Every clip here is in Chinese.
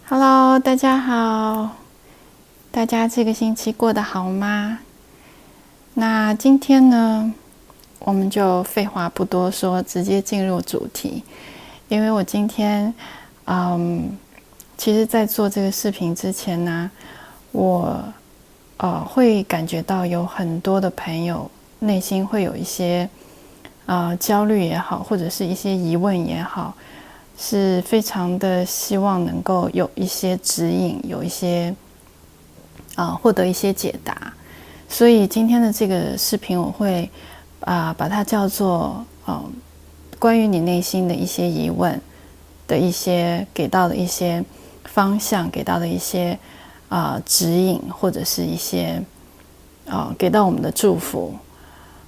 Hello，大家好，大家这个星期过得好吗？那今天呢，我们就废话不多说，直接进入主题。因为我今天，其实在做这个视频之前呢，我会感觉到有很多的朋友内心会有一些焦虑也好，或者是一些疑问也好。是非常的希望能够有一些指引，有一些获得一些解答。所以今天的这个视频我会把它叫做关于你内心的一些疑问的一些给到的一些方向，给到的一些指引，或者是一些给到我们的祝福。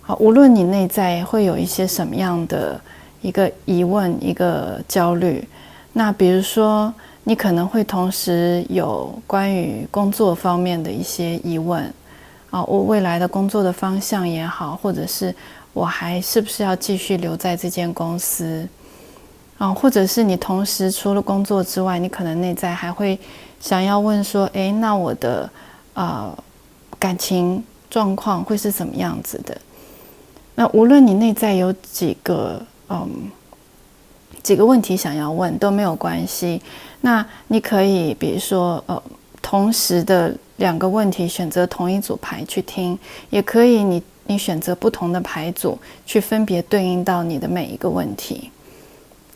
好，无论你内在会有一些什么样的一个疑问，一个焦虑，那比如说你可能会同时有关于工作方面的一些疑问我未来的工作的方向也好，或者是我还是不是要继续留在这间公司或者是你同时除了工作之外，你可能内在还会想要问说，那我的感情状况会是怎么样子的？那无论你内在有几个问题想要问都没有关系。那你可以比如说同时的2个问题选择同一组牌去听，也可以你选择不同的牌组去分别对应到你的每一个问题。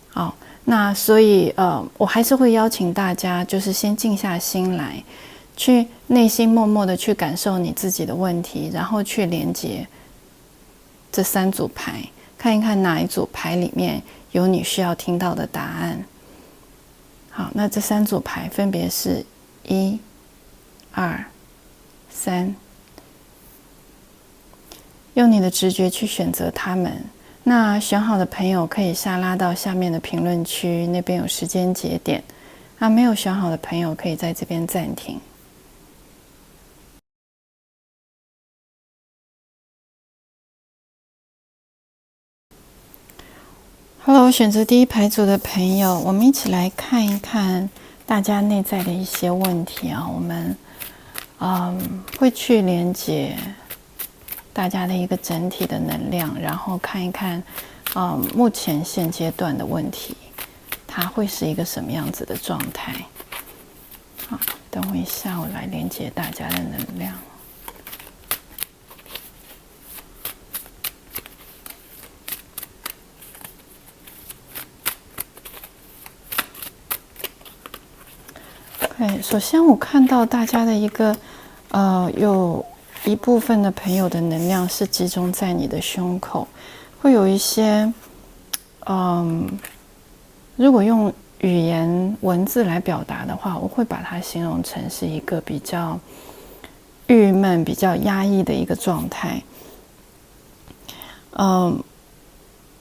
好，那所以我还是会邀请大家就是先静下心来，去内心默默的去感受你自己的问题，然后去连接这3组牌，看一看哪一组牌里面有你需要听到的答案。好，那这3组牌分别是1、2、3，用你的直觉去选择它们。那选好的朋友可以下拉到下面的评论区，那边有时间节点。那没有选好的朋友可以在这边暂停。Hello， 选择第1牌组的朋友，我们一起来看一看大家内在的一些问题我们会去连接大家的一个整体的能量，然后看一看目前现阶段的问题，它会是一个什么样子的状态。好，等我一下，我来连接大家的能量。首先我看到大家的一个有一部分的朋友的能量是集中在你的胸口，会有一些如果用语言文字来表达的话，我会把它形容成是一个比较郁闷、比较压抑的一个状态。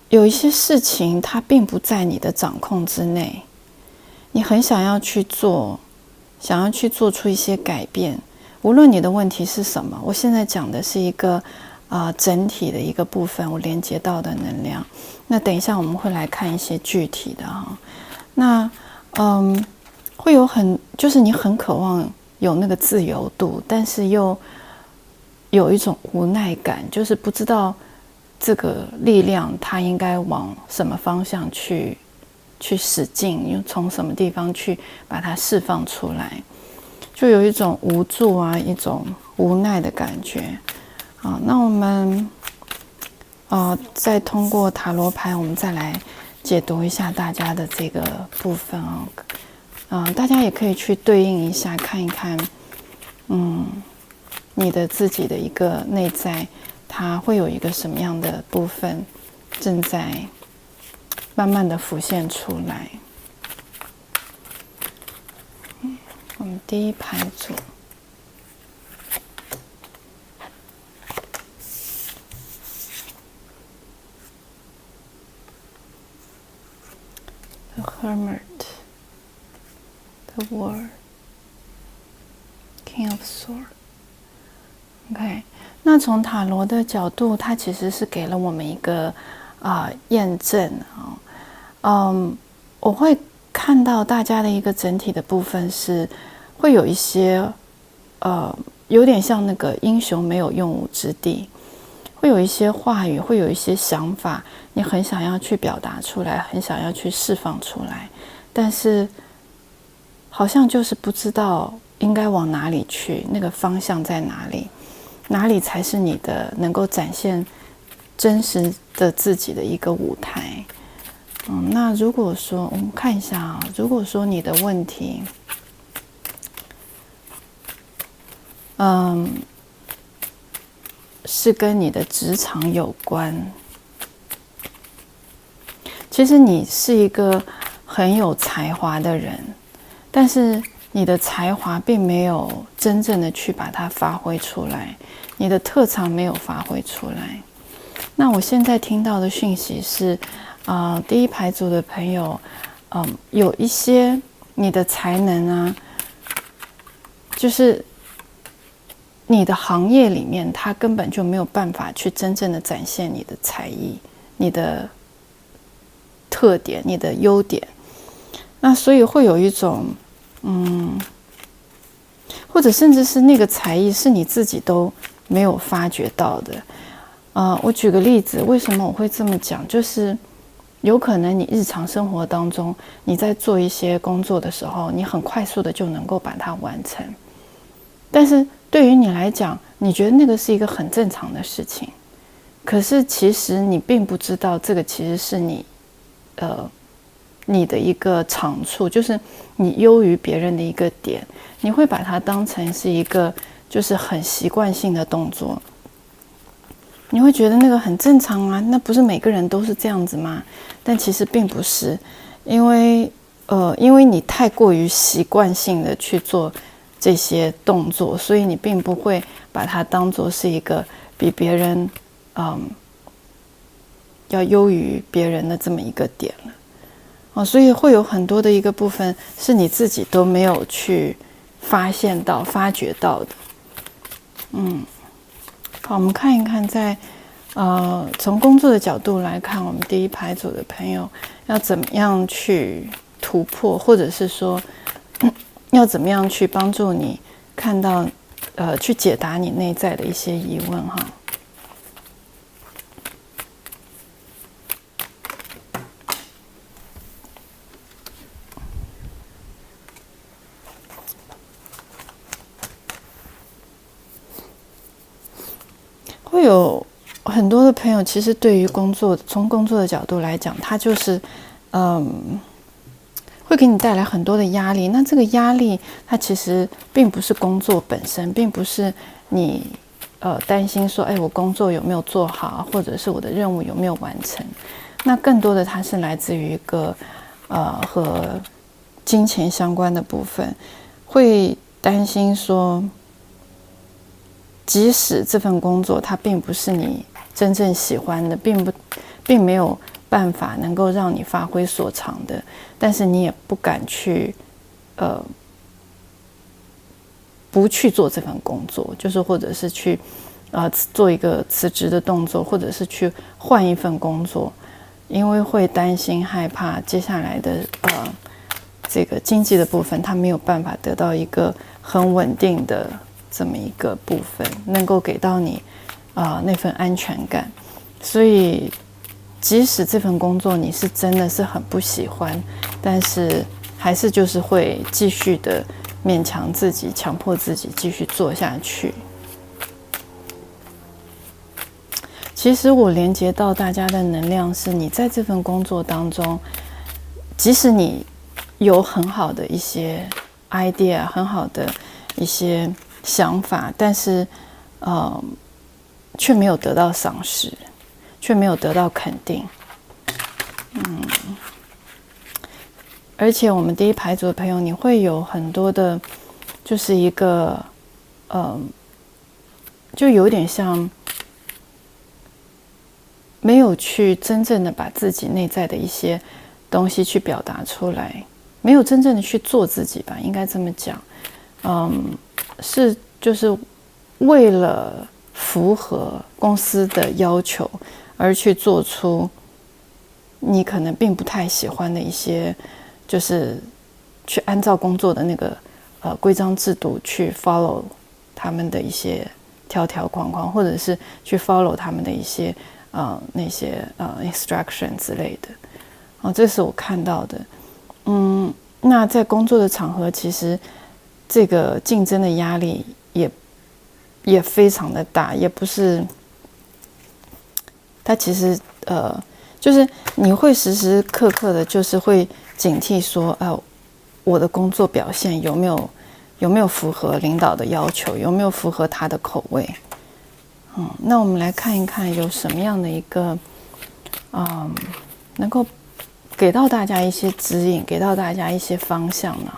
有一些事情它并不在你的掌控之内，你很想要去做，想要去做出一些改变。无论你的问题是什么，我现在讲的是一个整体的一个部分，我连接到的能量。那等一下我们会来看一些具体的那会有就是你很渴望有那个自由度，但是又有一种无奈感，就是不知道这个力量它应该往什么方向去使劲，又从什么地方去把它释放出来，就有一种无助一种无奈的感觉。那我们再通过塔罗牌，我们再来解读一下大家的这个部分大家也可以去对应一下，看一看你的自己的一个内在，它会有一个什么样的部分正在慢慢的浮现出来。我们第1牌组The Hermit, The World, King of Swords。OK， 那从塔罗的角度，它其实是给了我们一个验证我会看到大家的一个整体的部分是会有一些有点像那个英雄没有用武之地，会有一些话语，会有一些想法，你很想要去表达出来，很想要去释放出来，但是好像就是不知道应该往哪里去，那个方向在哪里，哪里才是你的能够展现真实的自己的一个舞台。那如果说我们看一下啊，如果说你的问题，是跟你的职场有关，其实你是一个很有才华的人，但是你的才华并没有真正的去把它发挥出来，你的特长没有发挥出来。那我现在听到的讯息是，第一排组的朋友，有一些你的才能啊，就是你的行业里面，他根本就没有办法去真正的展现你的才艺、你的特点、你的优点。那所以会有一种，或者甚至是那个才艺是你自己都没有发觉到的。我举个例子，为什么我会这么讲？就是有可能你日常生活当中，你在做一些工作的时候，你很快速的就能够把它完成，但是对于你来讲，你觉得那个是一个很正常的事情，可是其实你并不知道，这个其实是你的一个长处，就是你优于别人的一个点，你会把它当成是一个就是很习惯性的动作。你会觉得那个很正常啊，那不是每个人都是这样子吗？但其实并不是，因为你太过于习惯性的去做这些动作，所以你并不会把它当作是一个比别人要优于别人的这么一个点了。所以会有很多的一个部分是你自己都没有去发现到、发觉到的。好，我们看一看在，从工作的角度来看，我们第一排组的朋友要怎么样去突破，或者是说，要怎么样去帮助你看到，去解答你内在的一些疑问哈。会有很多的朋友，其实对于工作，从工作的角度来讲，他就是，会给你带来很多的压力。那这个压力，它其实并不是工作本身，并不是你担心说，我工作有没有做好，或者是我的任务有没有完成。那更多的，它是来自于一个和金钱相关的部分，会担心说，即使这份工作它并不是你真正喜欢的，并没有办法能够让你发挥所长的，但是你也不敢去不去做这份工作，就是或者是去做一个辞职的动作，或者是去换一份工作，因为会担心害怕接下来的这个经济的部分，它没有办法得到一个很稳定的这么一个部分，能够给到你那份安全感。所以即使这份工作你是真的是很不喜欢，但是还是就是会继续的勉强自己，强迫自己继续做下去。其实我连接到大家的能量是，你在这份工作当中，即使你有很好的一些 idea， 很好的一些想法，但是却没有得到赏识，却没有得到肯定。而且我们第一排组的朋友，你会有很多的，就是一个就有点像没有去真正的把自己内在的一些东西去表达出来，没有真正的去做自己吧，应该这么讲。是就是为了符合公司的要求而去做出你可能并不太喜欢的一些就是去按照工作的那个规章制度去 follow 他们的一些条条框框，或者是去 follow 他们的一些那些instruction 之类的。这是我看到的。那在工作的场合，其实这个竞争的压力也非常的大，也不是，它其实就是你会时时刻刻的，就是会警惕说，我的工作表现有没有符合领导的要求，有没有符合他的口味。那我们来看一看有什么样的一个能够给到大家一些指引，给到大家一些方向呢？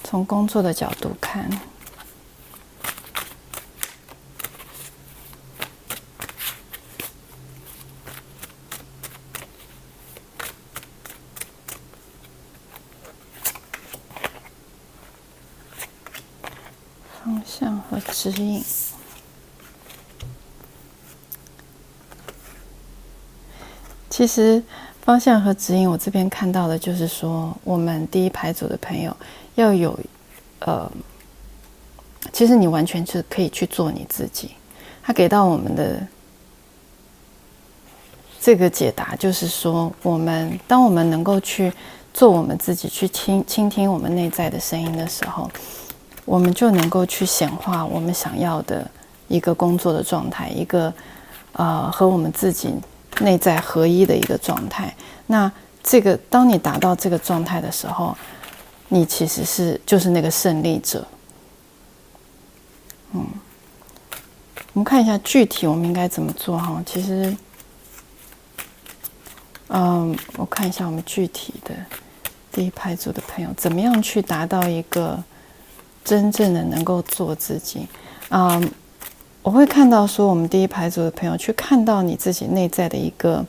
从工作的角度看，方向和指引。其实方向和指引，我这边看到的就是说，我们第一排组的朋友要有，其实你完全是可以去做你自己。他给到我们的这个解答就是说，当我们能够去做我们自己，去倾听我们内在的声音的时候，我们就能够去显化我们想要的一个工作的状态，一个和我们自己内在合一的一个状态。那当你达到这个状态的时候，你其实就是那个胜利者。我们看一下具体我们应该怎么做哈。其实，我看一下我们具体的第一排组的朋友怎么样去达到一个真正的能够做自己。我会看到说，我们第一排组的朋友去看到你自己内在的一个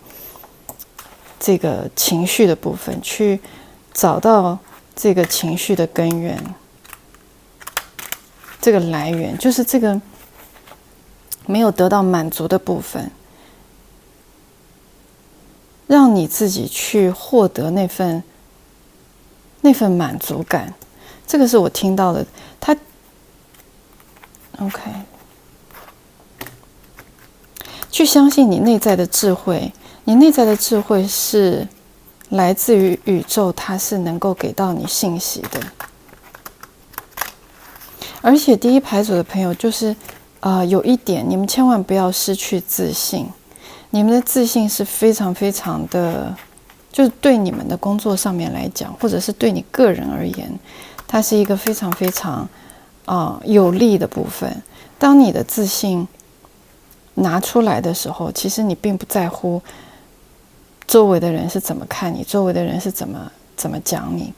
这个情绪的部分，去找到这个情绪的根源，这个来源就是这个没有得到满足的部分，让你自己去获得那份满足感。这个是我听到的。OK， 去相信你内在的智慧，你内在的智慧是来自于宇宙，它是能够给到你信息的。而且第一排组的朋友就是有一点，你们千万不要失去自信。你们的自信是非常非常的，就是对你们的工作上面来讲，或者是对你个人而言，它是一个非常非常有利的部分。当你的自信拿出来的时候，其实你并不在乎周围的人是怎么看你，周围的人是怎么讲你。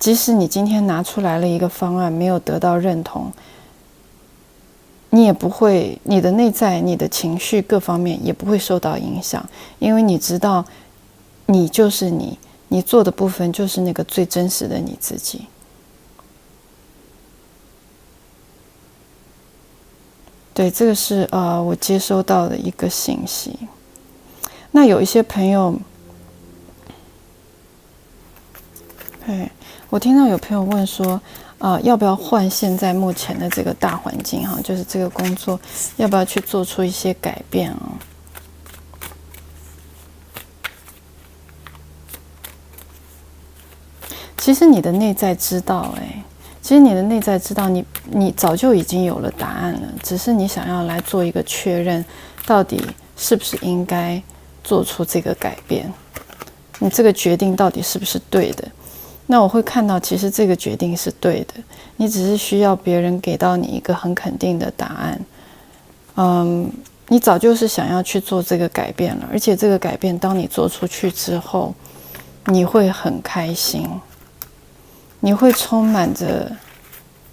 即使你今天拿出来了一个方案，没有得到认同，你也不会，你的内在、你的情绪各方面也不会受到影响，因为你知道，你就是你，你做的部分就是那个最真实的你自己。对，这个是我接收到的一个信息。那有一些朋友，我听到有朋友问说，要不要换现在目前的这个大环境哈，就是这个工作要不要去做出一些改变啊？其实你的内在知道，其实你的内在知道你早就已经有了答案了，只是你想要来做一个确认，到底是不是应该做出这个改变，你这个决定到底是不是对的。那我会看到，其实这个决定是对的，你只是需要别人给到你一个很肯定的答案。你早就是想要去做这个改变了，而且这个改变当你做出去之后，你会很开心，你会充满着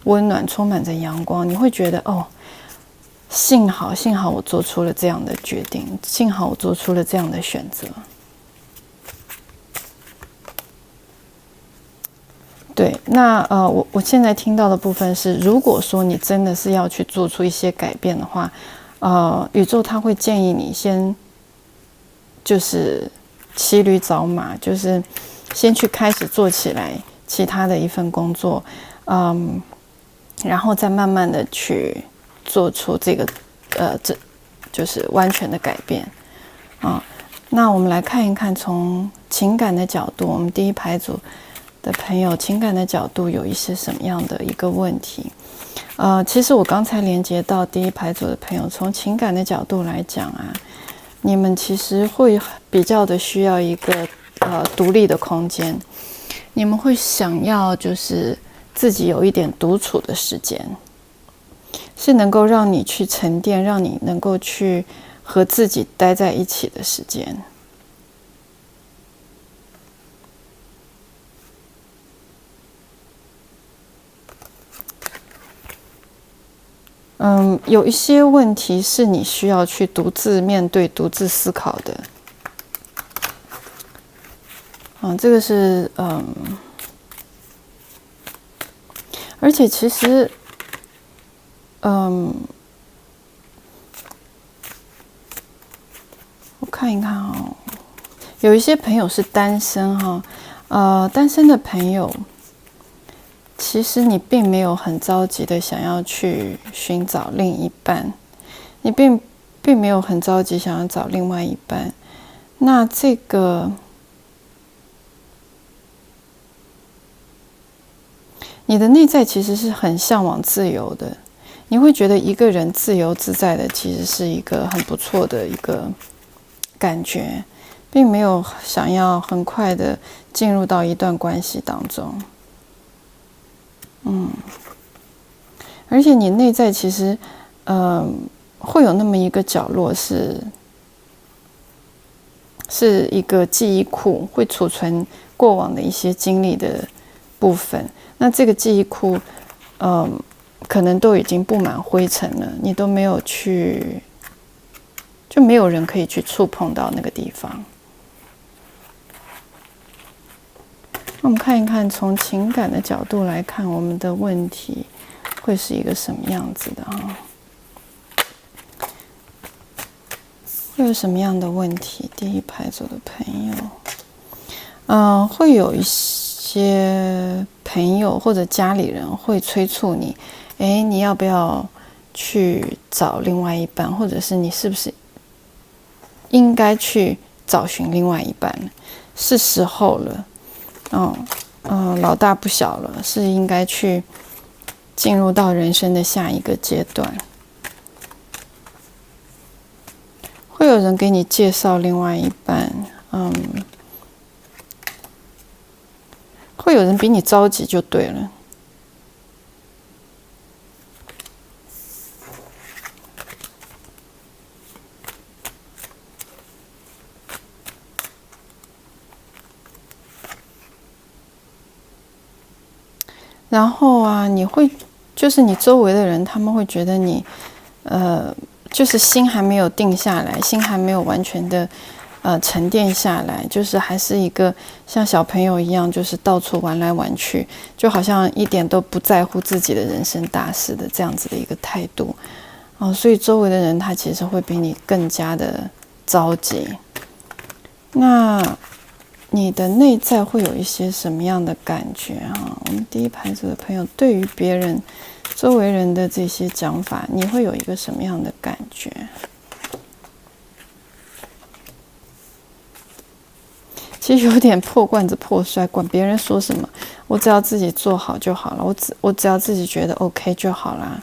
温暖，充满着阳光，你会觉得幸好我做出了这样的决定，幸好我做出了这样的选择。对，那我现在听到的部分是，如果说你真的是要去做出一些改变的话，宇宙它会建议你先就是骑驴找马，就是先去开始做起来其他的一份工作，然后再慢慢的去做出这就是完全的改变啊。那我们来看一看，从情感的角度，我们第一排组的朋友情感的角度有一些什么样的一个问题？其实我刚才连接到第一排组的朋友，从情感的角度来讲啊，你们其实会比较的需要一个独立的空间，你们会想要就是自己有一点独处的时间，是能够让你去沉淀，让你能够去和自己待在一起的时间。有一些问题是你需要去独自面对、独自思考的。这个是而且其实，我看一看哦，有一些朋友是单身哈，单身的朋友。其实你并没有很着急的想要去寻找另一半，你并没有很着急想要找另外一半。那这个，你的内在其实是很向往自由的，你会觉得一个人自由自在的，其实是一个很不错的一个感觉，并没有想要很快的进入到一段关系当中。而且你内在其实，会有那么一个角落是一个记忆库，会储存过往的一些经历的部分。那这个记忆库，可能都已经布满灰尘了，你都没有去，就没有人可以去触碰到那个地方。那我们看一看，从情感的角度来看，我们的问题会是一个什么样子的啊？会有什么样的问题？第一排组的朋友，会有一些朋友或者家里人会催促你，你要不要去找另外一半，或者是你是不是应该去找寻另外一半？是时候了。老大不小了，是应该去进入到人生的下一个阶段。会有人给你介绍另外一半，会有人比你着急就对了。然后啊，就是你周围的人，他们会觉得你，就是心还没有定下来，心还没有完全的，沉淀下来，就是还是一个像小朋友一样，就是到处玩来玩去，就好像一点都不在乎自己的人生大事的这样子的一个态度。所以周围的人他其实会比你更加的着急。那你的内在会有一些什么样的感觉啊？我们第一排组的朋友对于别人、周围人的这些讲法，你会有一个什么样的感觉？其实有点破罐子破摔，管别人说什么，我只要自己做好就好了，我只要自己觉得 OK 就好啦。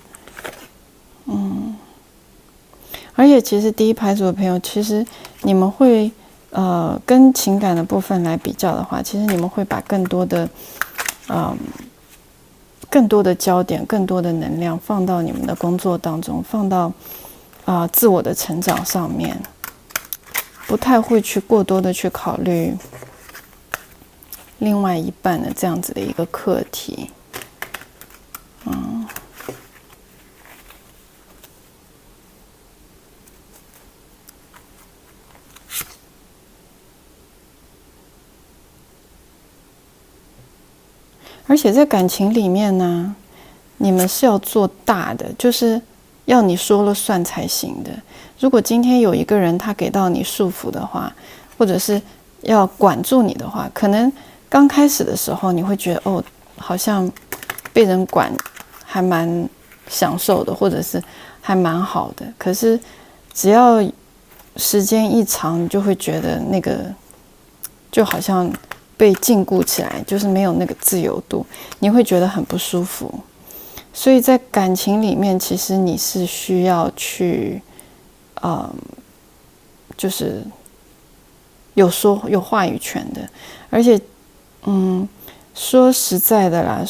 而且其实第一排组的朋友，其实你们会。跟情感的部分来比较的话，其实你们会把更多的焦点、更多的能量放到你们的工作当中，放到自我的成长上面，不太会去过多的去考虑另外一半的这样子的一个课题。而且在感情里面呢，你们是要做大的，就是要你说了算才行的。如果今天有一个人他给到你束缚的话，或者是要管住你的话，可能刚开始的时候，你会觉得哦，好像被人管还蛮享受的，或者是还蛮好的。可是只要时间一长，你就会觉得那个就好像被禁锢起来，就是没有那个自由度，你会觉得很不舒服。所以在感情里面，其实你是需要去，就是有话语权的。而且，说实在的啦，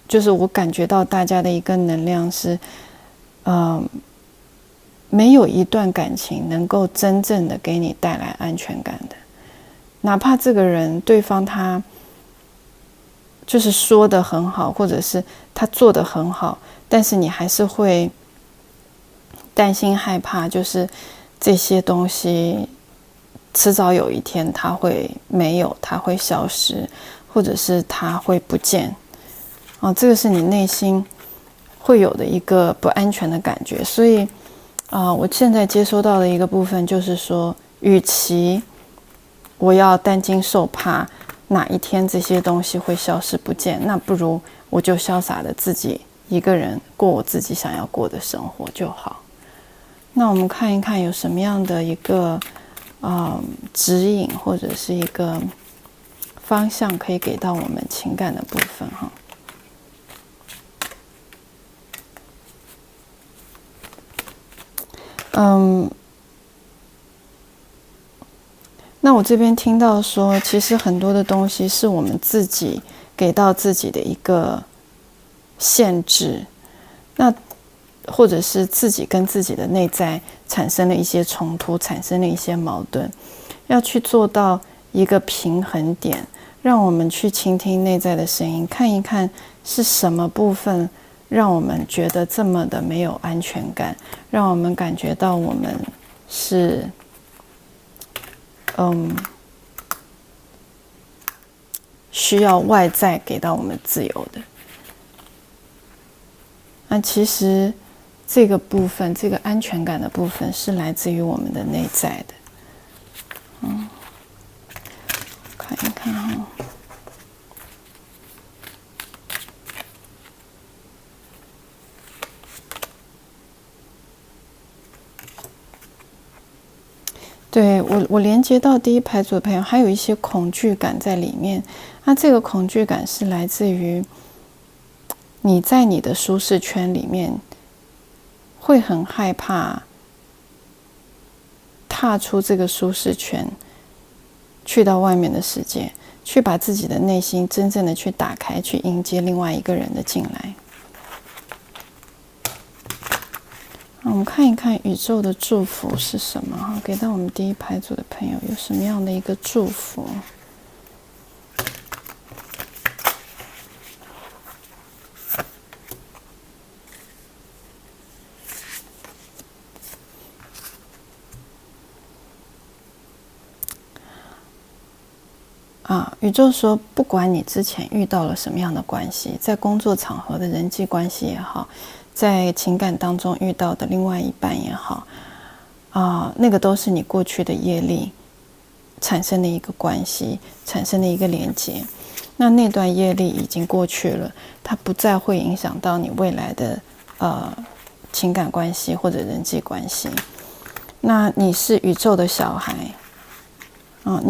就是我感觉到大家的一个能量是，没有一段感情能够真正的给你带来安全感的。哪怕这个人对方他就是说的很好，或者是他做的很好，但是你还是会担心害怕，就是这些东西迟早有一天他会没有，他会消失，或者是他会不见。这个是你内心会有的一个不安全的感觉。所以我现在接收到的一个部分就是说，与其我要担惊受怕哪一天这些东西会消失不见，那不如我就潇洒的自己一个人过我自己想要过的生活就好。那我们看一看有什么样的一个指引或者是一个方向可以给到我们情感的部分哈。那我这边听到说，其实很多的东西是我们自己给到自己的一个限制，那或者是自己跟自己的内在产生了一些冲突，产生了一些矛盾，要去做到一个平衡点，让我们去倾听内在的声音，看一看是什么部分让我们觉得这么的没有安全感，让我们感觉到我们是需要外在给到我们自由的。那其实这个部分，这个安全感的部分是来自于我们的内在的。看一看哈。对，我连接到第一排组的朋友，还有一些恐惧感在里面。那这个恐惧感是来自于你在你的舒适圈里面会很害怕踏出这个舒适圈，去到外面的世界，去把自己的内心真正的去打开，去迎接另外一个人的进来。我们看一看宇宙的祝福是什么哈，给到我们第一排组的朋友有什么样的一个祝福？宇宙说，不管你之前遇到了什么样的关系，在工作场合的人际关系也好，在情感当中遇到的另外一半也好，那个都是你过去的业力产生的一个关系，产生的一个连接。那段业力已经过去了，它不再会影响到你未来的情感关系或者人际关系。那你是宇宙的小孩。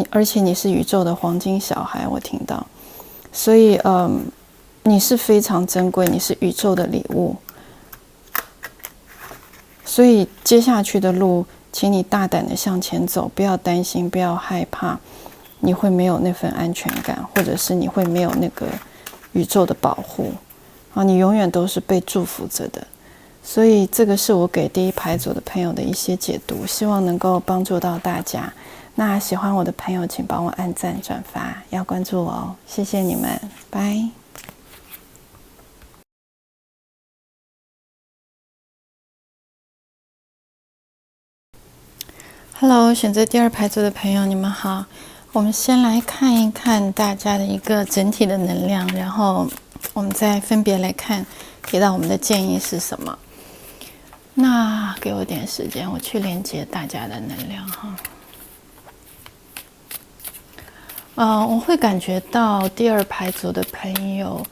而且你是宇宙的黄金小孩，我听到，所以你是非常珍贵，你是宇宙的礼物。所以接下去的路，请你大胆的向前走，不要担心，不要害怕，你会没有那份安全感，或者是你会没有那个宇宙的保护。你永远都是被祝福着的。所以这个是我给第一排组的朋友的一些解读，希望能够帮助到大家。那喜欢我的朋友，请帮我按赞、转发，要关注我哦，谢谢你们，拜。Hello， 选择第二排组的朋友，你们好。我们先来看一看大家的一个整体的能量，然后我们再分别来看给到我们的建议是什么。那给我点时间，我去连接大家的能量哈。我会感觉到第二排组的朋友，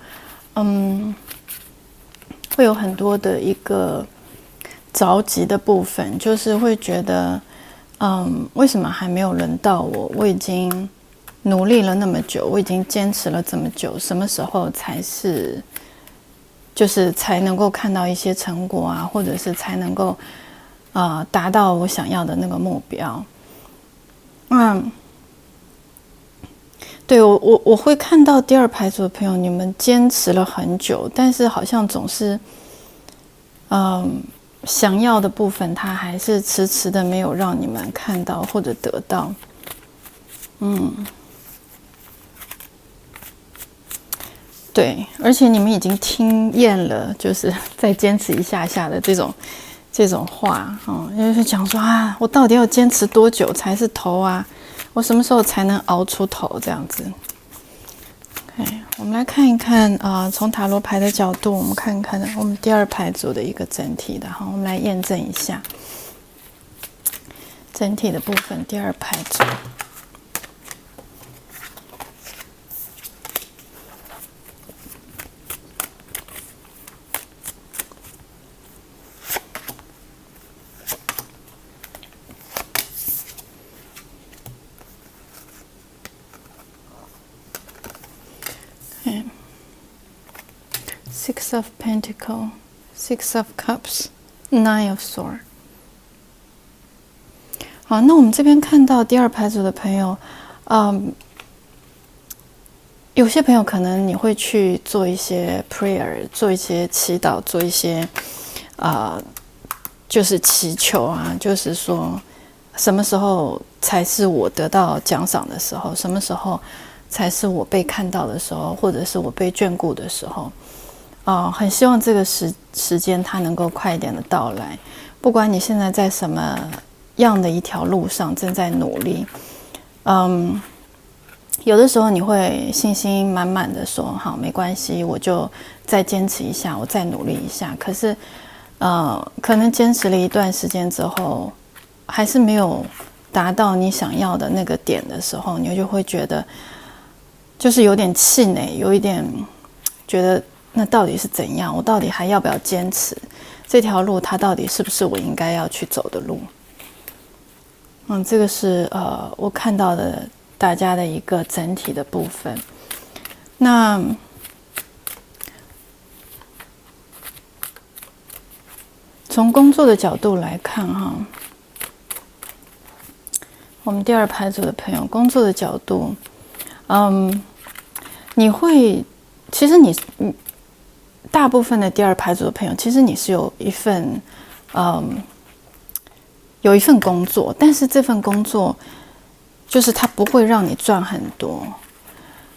会有很多的一个着急的部分，就是会觉得，为什么还没有轮到我？我已经努力了那么久，我已经坚持了这么久，什么时候才能够看到一些成果啊，或者是才能够达到我想要的那个目标？对，我会看到第二排组的朋友，你们坚持了很久，但是好像总是，想要的部分，他还是迟迟的没有让你们看到或者得到。对，而且你们已经听厌了，就是再坚持一下下的这种话，就是讲说啊，我到底要坚持多久才是头啊？我什么时候才能熬出头？这样子。OK， 我们来看一看从塔罗牌的角度，我们看看我们第二排组的一个整体的哈，我们来验证一下整体的部分。第二排组。Six of Pentacles, Six of Cups, Nine of Swords。好，那我们这边看到第二排组的朋友，有些朋友可能你会去做一些 prayer， 做一些祈祷，做一些就是祈求啊，就是说什么时候才是我得到奖赏的时候，什么时候才是我被看到的时候，或者是我被眷顾的时候。很希望这个时间它能够快一点的到来。不管你现在在什么样的一条路上正在努力，有的时候你会信心满满的说，好，没关系，我就再坚持一下，我再努力一下。可是，可能坚持了一段时间之后，还是没有达到你想要的那个点的时候，你就会觉得，就是有点气馁，有一点觉得。那到底是怎样？我到底还要不要坚持这条路？它到底是不是我应该要去走的路？这个是我看到的大家的一个整体的部分。那从工作的角度来看，哈，我们第二排组的朋友，工作的角度，你会，其实你大部分的第二排组的朋友，其实你是有一份工作，但是这份工作就是它不会让你赚很多，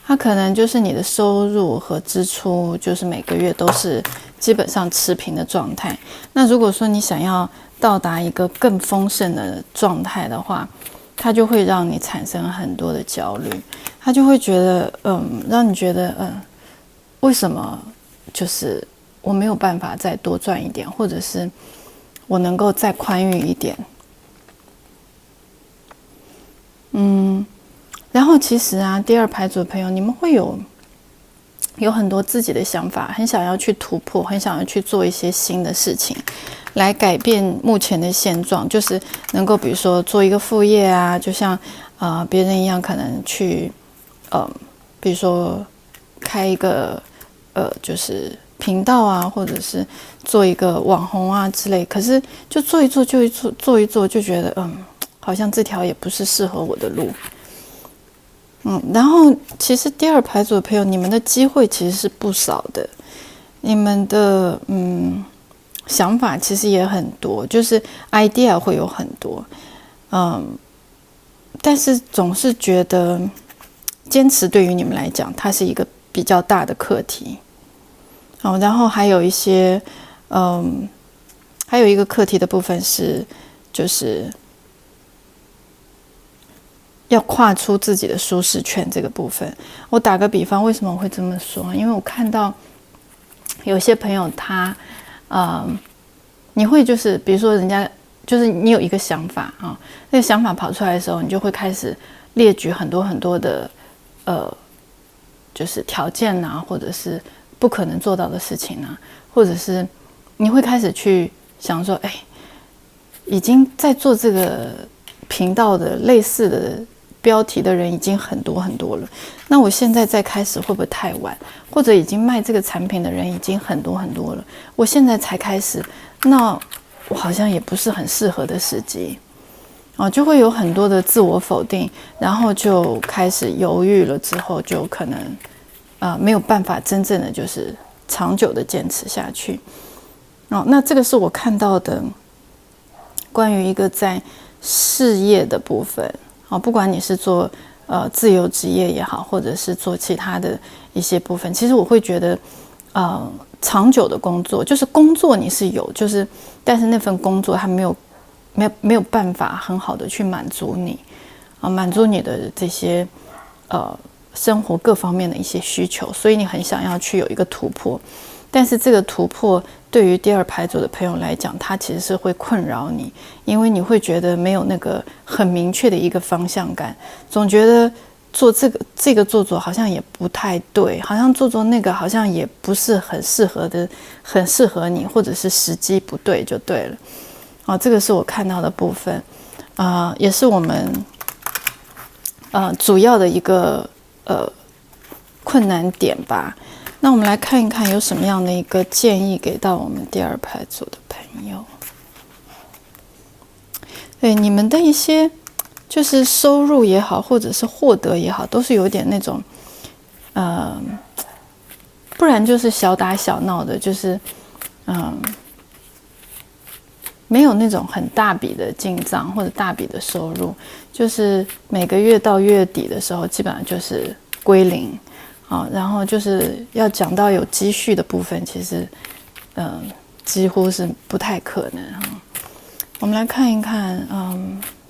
它可能就是你的收入和支出就是每个月都是基本上持平的状态。那如果说你想要到达一个更丰盛的状态的话，它就会让你产生很多的焦虑，它就会觉得让你觉得为什么？就是我没有办法再多赚一点，或者是我能够再宽裕一点。然后其实第二排组的朋友，你们会有很多自己的想法，很想要去突破，很想要去做一些新的事情，来改变目前的现状，就是能够比如说做一个副业啊，就像别人一样，可能去比如说开一个就是频道啊，或者是做一个网红啊之类。可是就做一做就觉得好像这条也不是适合我的路。然后其实第二排组的朋友，你们的机会其实是不少的，你们的想法其实也很多，就是 idea 会有很多，但是总是觉得坚持对于你们来讲，它是一个比较大的课题。然后还有一些，还有一个课题的部分是，就是要跨出自己的舒适圈这个部分。我打个比方，为什么我会这么说？因为我看到有些朋友他，你会就是比如说人家就是你有一个想法那个想法跑出来的时候，你就会开始列举很多很多的就是条件啊，或者是不可能做到的事情啊，或者是你会开始去想说，已经在做这个频道的类似的标题的人已经很多很多了，那我现在再开始会不会太晚？或者已经卖这个产品的人已经很多很多了，我现在才开始，那我好像也不是很适合的时机。就会有很多的自我否定，然后就开始犹豫了，之后就可能没有办法真正的就是长久的坚持下去。那这个是我看到的关于一个在事业的部分，不管你是做自由职业也好，或者是做其他的一些部分，其实我会觉得长久的工作，就是工作你是有，就是但是那份工作它没有办法很好的去满足你满足你的这些生活各方面的一些需求，所以你很想要去有一个突破，但是这个突破对于第二牌组的朋友来讲，它其实是会困扰你，因为你会觉得没有那个很明确的一个方向感，总觉得做这个做好像也不太对，好像做那个好像也不是很适合你，或者是时机不对就对了。这个是我看到的部分，也是我们主要的一个困难点吧。那我们来看一看有什么样的一个建议给到我们第二牌组的朋友。对你们的一些就是收入也好，或者是获得也好，都是有点那种不然就是小打小闹的，就是没有那种很大笔的进账或者大笔的收入，就是每个月到月底的时候基本上就是归零然后就是要讲到有积蓄的部分，其实几乎是不太可能我们来看一看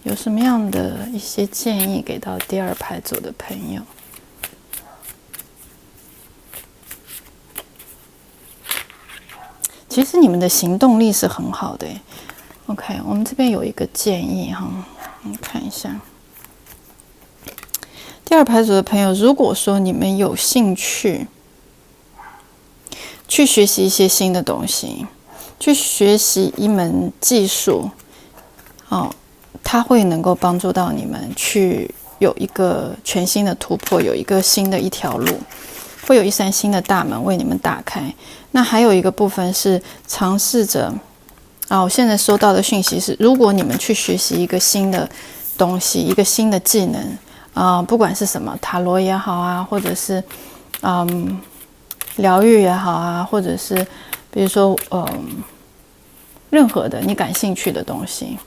有什么样的一些建议给到第二牌组的朋友。其实你们的行动力是很好的OK， 我们这边有一个建议我们看一下。第二牌组的朋友，如果说你们有兴趣去学习一些新的东西，去学习一门技术它会能够帮助到你们去有一个全新的突破，有一个新的一条路，会有一扇新的大门为你们打开。那还有一个部分是尝试着我现在收到的讯息是，如果你们去学习一个新的东西，一个新的技能不管是什么，塔罗也好或者是疗愈也好或者是比如说任何的你感兴趣的东西，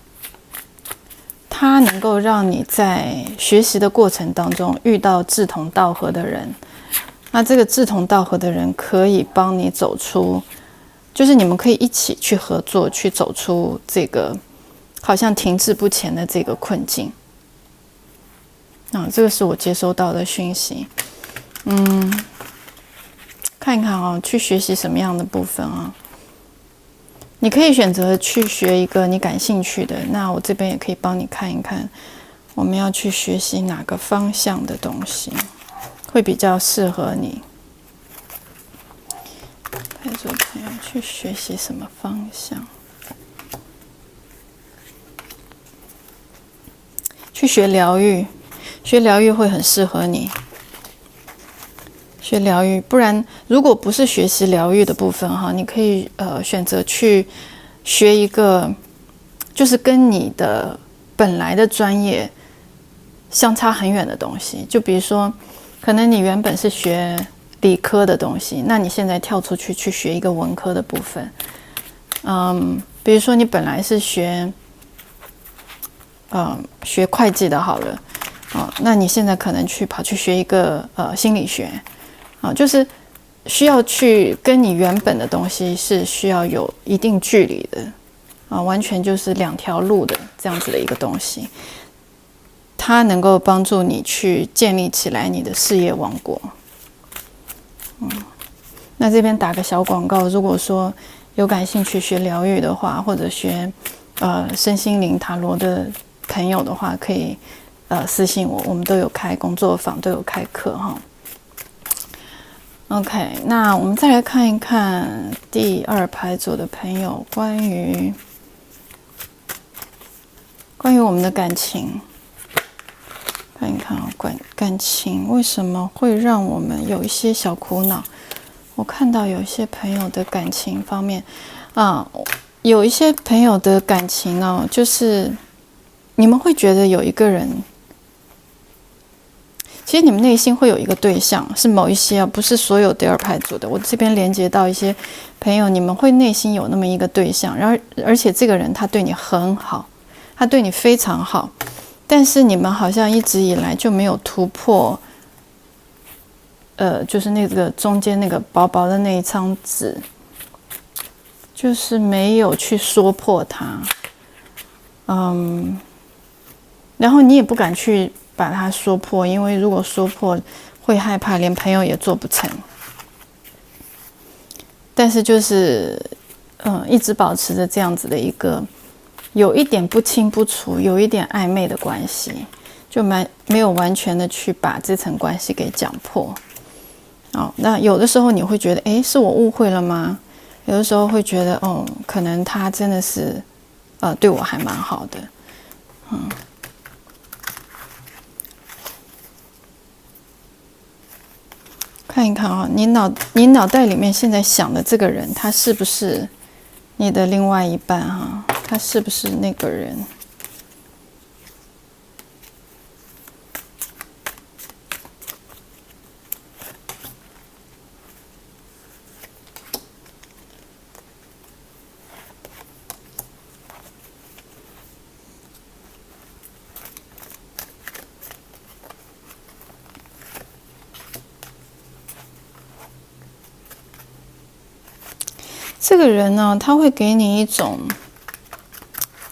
它能够让你在学习的过程当中遇到志同道合的人。那这个志同道合的人可以帮你走出，就是你们可以一起去合作，去走出这个好像停滞不前的这个困境。这个是我接收到的讯息。看一看去学习什么样的部分你可以选择去学一个你感兴趣的，那我这边也可以帮你看一看，我们要去学习哪个方向的东西会比较适合你。牌组朋友去学习什么方向？去学疗愈，学疗愈会很适合你。学疗愈，不然如果不是学习疗愈的部分你可以选择去学一个就是跟你的本来的专业相差很远的东西。就比如说可能你原本是学理科的东西，那你现在跳出去学一个文科的部分。比如说你本来是学会计的好了那你现在可能跑去学一个心理学就是需要去跟你原本的东西是需要有一定距离的完全就是两条路的这样子的一个东西，它能够帮助你去建立起来你的事业王国。那这边打个小广告，如果说有感兴趣学疗愈的话，或者学身心灵塔罗的朋友的话，可以私信我，我们都有开工作坊，都有开课哈。OK， 那我们再来看一看第2排组的朋友关于我们的感情，看一看感情为什么会让我们有一些小苦恼？我看到有一些朋友的感情方面有一些朋友的感情呢，就是你们会觉得有一个人。其实你们内心会有一个对象，是某一些不是所有第2排组的。我这边连接到一些朋友，你们会内心有那么一个对象，然后而且这个人他对你很好，他对你非常好，但是你们好像一直以来就没有突破，就是那个中间那个薄薄的那一张纸，就是没有去说破它，然后你也不敢去把它说破，因为如果说破会害怕，连朋友也做不成。但是就是一直保持着这样子的一个有一点不清不楚，有一点暧昧的关系，就没有完全的去把这层关系给讲破。那有的时候你会觉得，是我误会了吗？有的时候会觉得，可能他真的是对我还蛮好的，看一看你脑袋里面现在想的这个人，他是不是你的另外一半他是不是那个人？这个人呢，他会给你一种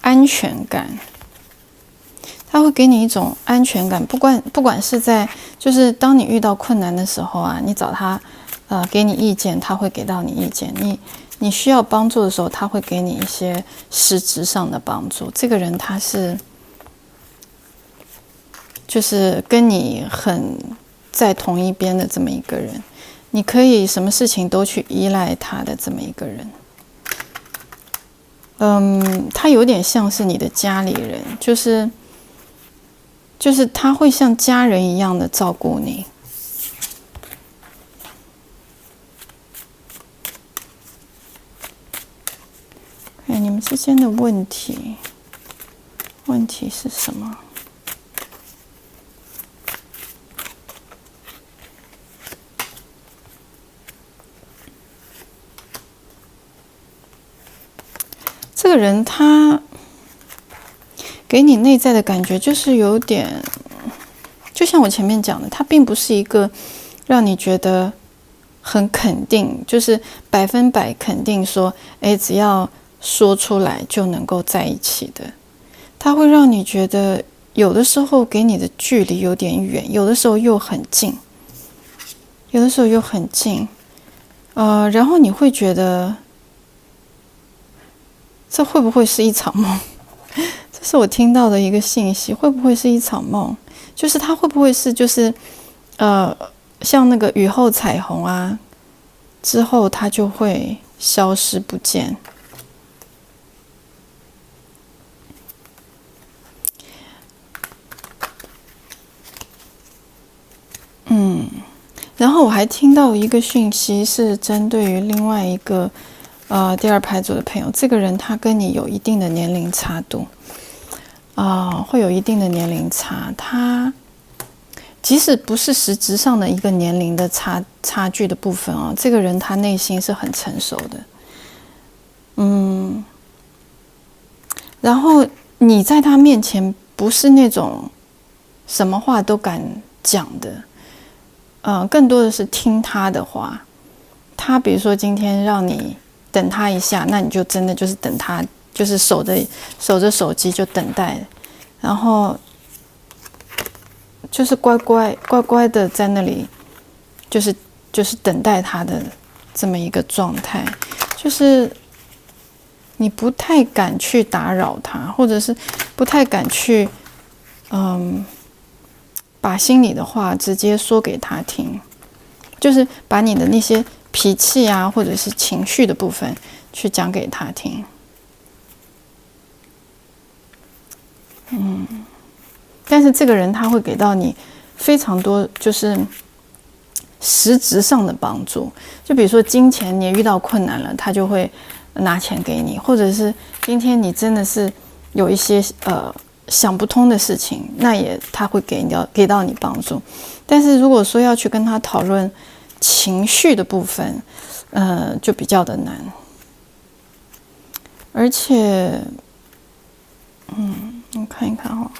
安全感，他会给你一种安全感，不管是在就是当你遇到困难的时候你找他给你意见，他会给到你意见，你需要帮助的时候，他会给你一些实质上的帮助。这个人他是就是跟你很在同一边的这么一个人，你可以什么事情都去依赖他的这么一个人。他有点像是你的家里人，就是他会像家人一样的照顾你。你们之间的问题是什么？这个人他给你内在的感觉就是有点，就像我前面讲的，他并不是一个让你觉得很肯定，就是100%肯定说，只要说出来就能够在一起的。他会让你觉得有的时候给你的距离有点远，有的时候又很近，然后你会觉得这会不会是一场梦？这是我听到的一个信息，会不会是一场梦？就是它会不会是就是像那个雨后彩虹之后它就会消失不见。然后我还听到一个讯息是针对于另外一个第2排组的朋友，这个人他跟你有一定的年龄差度会有一定的年龄差，他即使不是实质上的一个年龄的差距的部分这个人他内心是很成熟的，然后你在他面前不是那种什么话都敢讲的，更多的是听他的话。他比如说今天让你等他一下，那你就真的就是等他，就是守着手机就等待，然后就是乖乖的在那里，就是等待他的这么一个状态，就是你不太敢去打扰他，或者是不太敢去把心里的话直接说给他听，就是把你的那些脾气啊，或者是情绪的部分去讲给他听。但是这个人他会给到你非常多，就是实质上的帮助。就比如说金钱，你遇到困难了，他就会拿钱给你；或者是今天你真的是有一些想不通的事情，那也他会给到你帮助。但是如果说要去跟他讨论情绪的部分，就比较的难。而且，我看一看哦，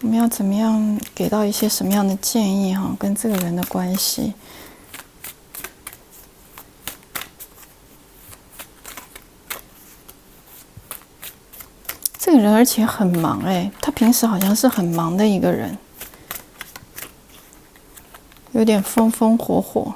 我们要怎么样给到一些什么样的建议哈，跟这个人的关系。这个人而且很忙他平时好像是很忙的一个人，有点风风火火。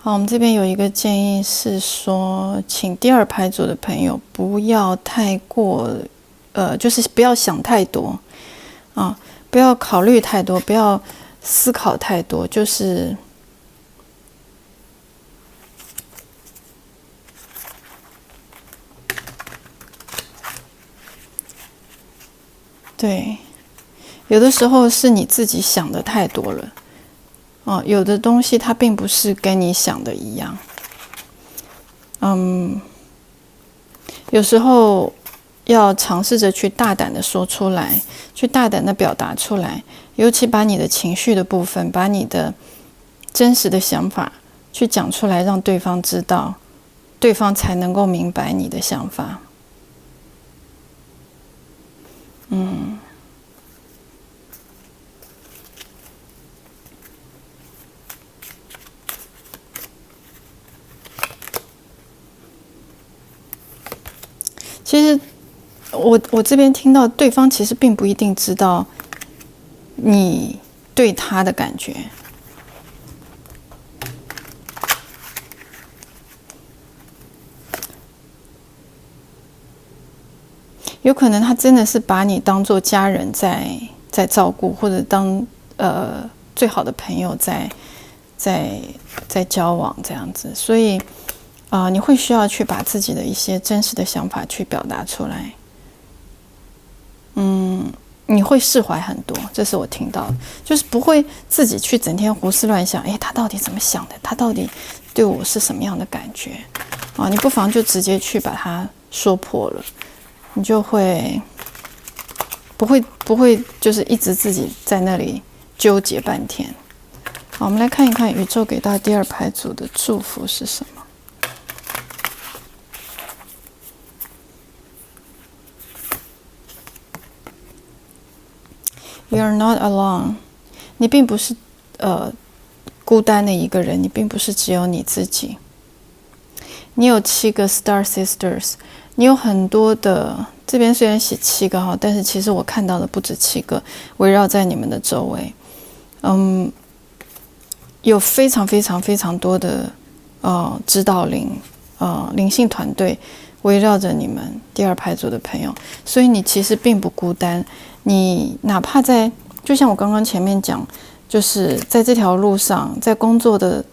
好，我们这边有一个建议是说，请第二牌组的朋友不要太过，就是不要想太多啊，不要考虑太多，不要思考太多，就是对，有的时候是你自己想的太多了。有的东西它并不是跟你想的一样。有时候要尝试着去大胆的说出来，去大胆的表达出来，尤其把你的情绪的部分，把你的真实的想法去讲出来，让对方知道，对方才能够明白你的想法。其实我这边听到对方其实并不一定知道你对他的感觉。有可能他真的是把你当作家人在照顾，或者当最好的朋友在交往这样子，所以你会需要去把自己的一些真实的想法去表达出来。你会释怀很多，这是我听到的，就是不会自己去整天胡思乱想，他到底怎么想的？他到底对我是什么样的感觉？你不妨就直接去把它说破了，你就会不会就是一直自己在那里纠结半天。好，我们来看一看宇宙给到第二牌组的祝福是什么。You are not alone. 你并不是孤单的一个人，你并不是只有你自己。你有7个 Star Sisters， 你有很多的，这边虽然写7个哈，但是其实我看到的不止7个，围绕在你们的周围。有非常非常非常多的指导灵灵性团队围绕着你们第二牌组的朋友，所以你其实并不孤单。你哪怕就像我刚刚前面讲，就是在这条路上，在工作的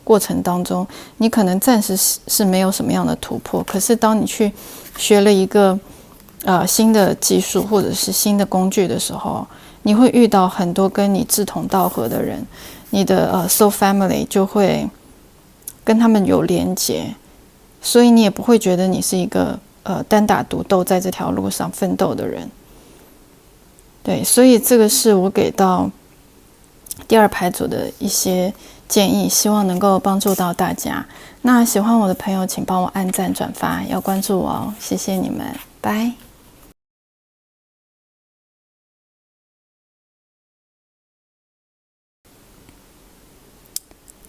过程当中，你可能暂时是没有什么样的突破，可是当你去学了一个新的技术或者是新的工具的时候，你会遇到很多跟你志同道合的人，你的soul family 就会跟他们有连结，所以你也不会觉得你是一个单打独斗在这条路上奋斗的人。对，所以这个是我给到第二牌组的一些建议，希望能够帮助到大家。那喜欢我的朋友，请帮我按赞、转发，要关注我哦，谢谢你们，拜。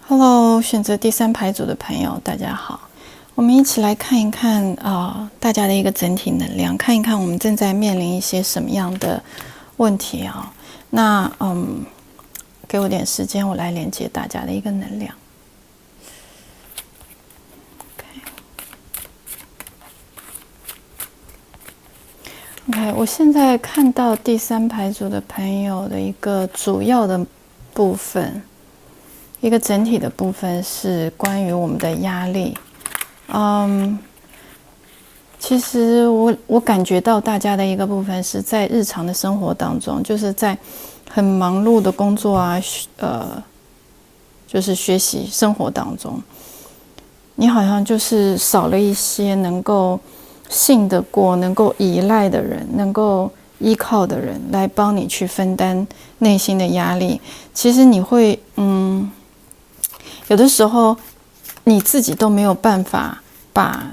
Hello， 选择第3牌组的朋友，大家好。我们一起来看一看大家的一个整体能量，看一看我们正在面临一些什么样的问题啊？那给我点时间，我来连接大家的一个能量。Okay. OK， 我现在看到第三排组的朋友的一个主要的部分，一个整体的部分是关于我们的压力。其实我感觉到大家的一个部分是在日常的生活当中，就是在很忙碌的工作啊，就是学习生活当中，你好像就是少了一些能够信得过、能够依赖的人，能够依靠的人来帮你去分担内心的压力。其实你会，有的时候你自己都没有办法把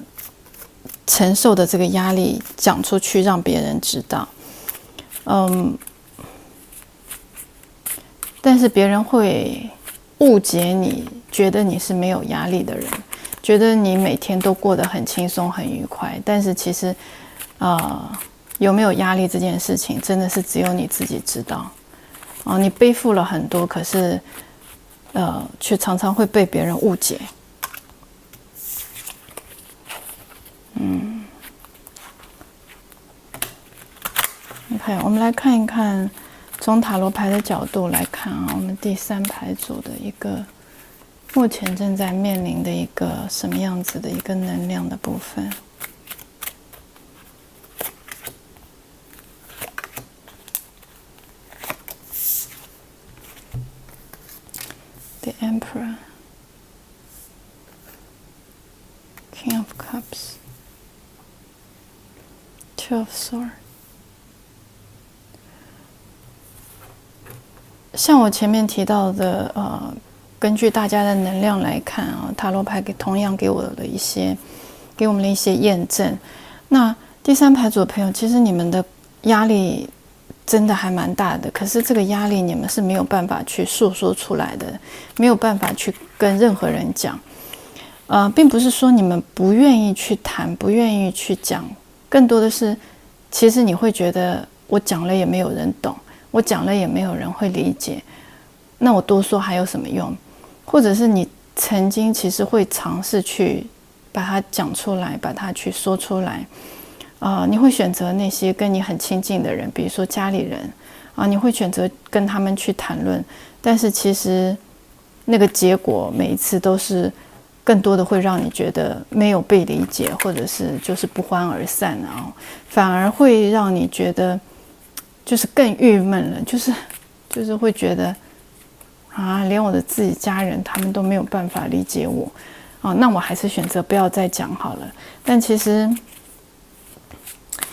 承受的这个压力讲出去，让别人知道。但是别人会误解你，觉得你是没有压力的人，觉得你每天都过得很轻松、很愉快。但是其实，有没有压力这件事情，真的是只有你自己知道。你背负了很多，可是，却常常会被别人误解。OK， 我们来看一看，从塔罗牌的角度来看啊，我们第三排组的一个目前正在面临的一个什么样子的一个能量的部分。The Emperor, King of Cups, Two of Swords。像我前面提到的，根据大家的能量来看啊，塔罗牌同样给我们的一些验证。那第三排组的朋友，其实你们的压力真的还蛮大的，可是这个压力你们是没有办法去诉说出来的，没有办法去跟任何人讲。并不是说你们不愿意去谈，不愿意去讲，更多的是，其实你会觉得我讲了也没有人懂。我讲了也没有人会理解，那我多说还有什么用？或者是你曾经其实会尝试去把它讲出来，把它去说出来，你会选择那些跟你很亲近的人，比如说家里人你会选择跟他们去谈论，但是其实那个结果每一次都是更多的会让你觉得没有被理解，或者是就是不欢而散反而会让你觉得。就是更郁闷了，就是会觉得连我的自己家人他们都没有办法理解我那我还是选择不要再讲好了。但其实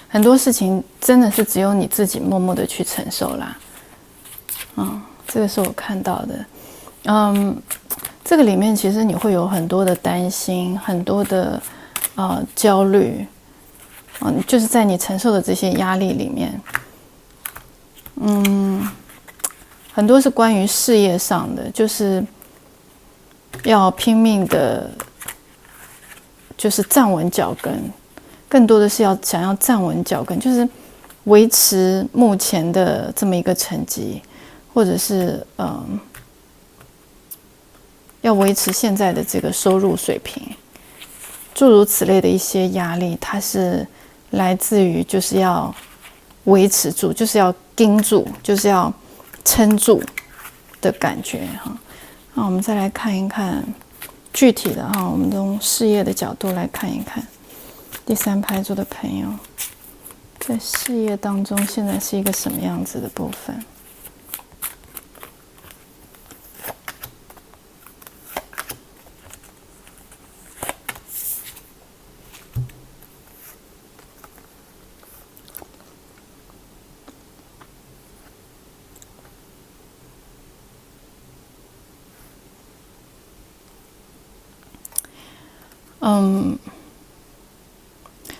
很多事情真的是只有你自己默默的去承受啦。这个是我看到的。这个里面其实你会有很多的担心，很多的焦虑就是在你承受的这些压力里面。很多是关于事业上的，就是要拼命的，就是站稳脚跟，更多的是想要站稳脚跟，就是维持目前的这么一个成绩，或者是要维持现在的这个收入水平，诸如此类的一些压力，它是来自于就是要维持住，就是要盯住，就是要撑住的感觉那我们再来看一看具体的我们从事业的角度来看一看，第三排组的朋友在事业当中现在是一个什么样子的部分？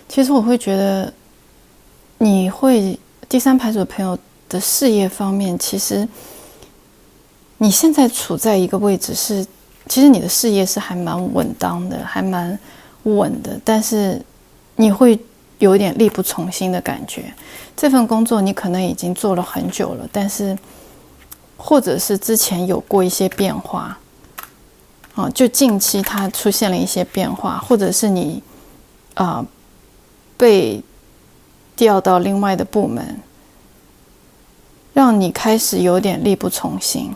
其实我会觉得，你会第三排组的朋友的事业方面，其实你现在处在一个位置是，其实你的事业是还蛮稳当的，还蛮稳的，但是你会有一点力不从心的感觉。这份工作你可能已经做了很久了，但是或者是之前有过一些变化。就近期它出现了一些变化，或者是你被调到另外的部门，让你开始有点力不从心。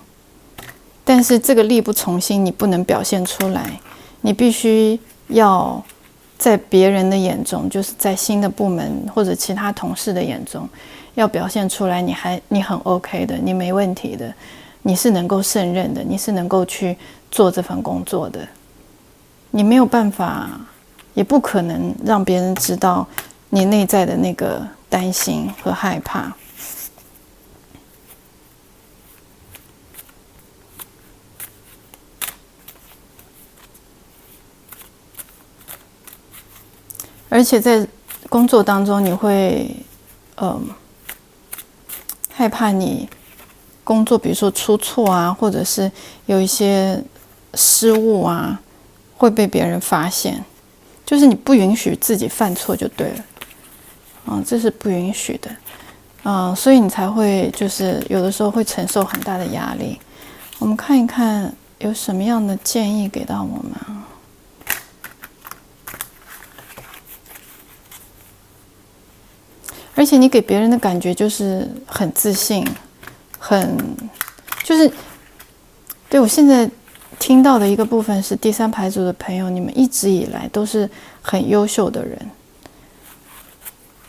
但是这个力不从心你不能表现出来，你必须要在别人的眼中，就是在新的部门或者其他同事的眼中，要表现出来你很 OK 的，你没问题的，你是能够胜任的，你是能够去做这份工作的。你没有办法，也不可能让别人知道你内在的那个担心和害怕。而且在工作当中，你会害怕你工作，比如说出错啊，或者是有一些失误啊，会被别人发现。就是你不允许自己犯错就对了，这是不允许的，所以你才会就是有的时候会承受很大的压力。我们看一看有什么样的建议给到我们啊？而且你给别人的感觉就是很自信，就是对我现在听到的一个部分是第三牌组的朋友，你们一直以来都是很优秀的人，